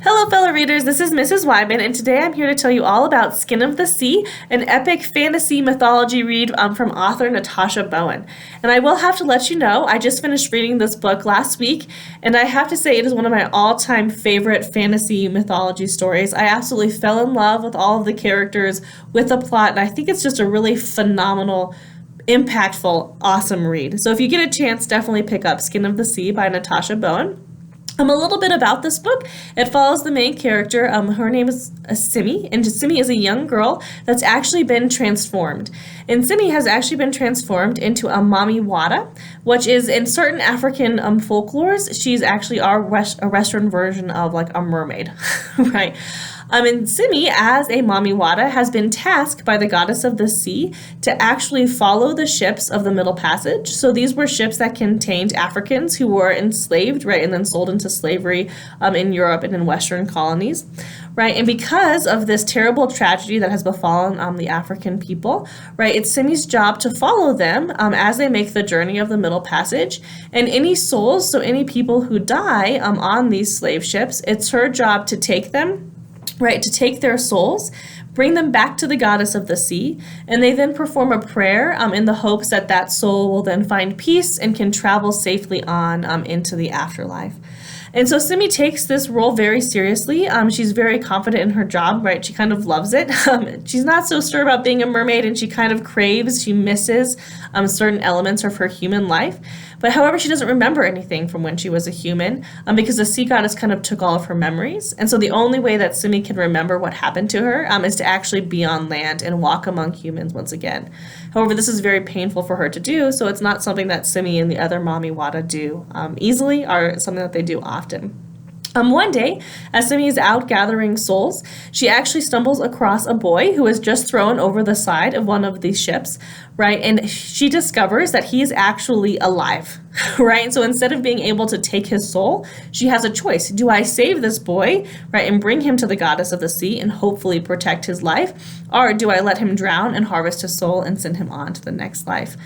Hello, fellow readers. This is Mrs. Wyman, and today I'm here to tell you all about Skin of the Sea, an epic fantasy mythology read from author Natasha Bowen. And I will have to let you know, I just finished reading this book last week, and I have to say it is one of my all-time favorite fantasy mythology stories. I absolutely fell in love with all of the characters, with the plot, and I think it's just a really phenomenal, impactful, awesome read. So if you get a chance, definitely pick up Skin of the Sea by Natasha Bowen. A little bit about this book. It follows the main character. Her name is Simi, and Simi is a young girl that's actually been transformed. And Simi has actually been transformed into a mami wada, which is in certain African folklores, she's actually a Western version of like a mermaid, right? And Simi, as a mami wada, has been tasked by the goddess of the sea to actually follow the ships of the Middle Passage. So these were ships that contained Africans who were enslaved, right, and then sold into slavery in Europe and in Western colonies, right? And because of this terrible tragedy that has befallen the African people, right, it's Simi's job to follow them as they make the journey of the Middle Passage. And any souls, so any people who die on these slave ships, it's her job to take them, right, to take their souls, bring them back to the goddess of the sea, and they then perform a prayer in the hopes that that soul will then find peace and can travel safely on into the afterlife. And so Simi takes this role very seriously. She's very confident in her job, right? She kind of loves it. She's not so sure about being a mermaid, and she kind of craves, she misses certain elements of her human life. But however, she doesn't remember anything from when she was a human because the sea goddess kind of took all of her memories. And so the only way that Simi can remember what happened to her is to actually be on land and walk among humans once again. However, this is very painful for her to do, so it's not something that Simi and the other mami wada do easily, or something that they do often. One day, as Simi is out gathering souls, she actually stumbles across a boy who is just thrown over the side of one of these ships, right? And she discovers that he is actually alive, right? So instead of being able to take his soul, she has a choice. Do I save this boy, right, and bring him to the goddess of the sea and hopefully protect his life? Or do I let him drown and harvest his soul and send him on to the next life?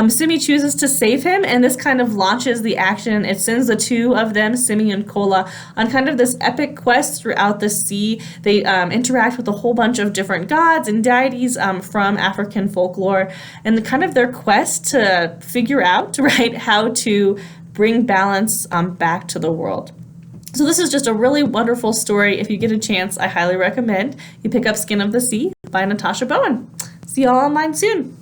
Simi chooses to save him, and this kind of launches the action. It sends the two of them, Simi and Kola, on kind of this epic quest throughout the sea. They interact with a whole bunch of different gods and deities from African folklore, and kind of their quest to figure out, right, how to bring balance back to the world. So this is just a really wonderful story. If you get a chance, I highly recommend you pick up Skin of the Sea by Natasha Bowen. See y'all online soon.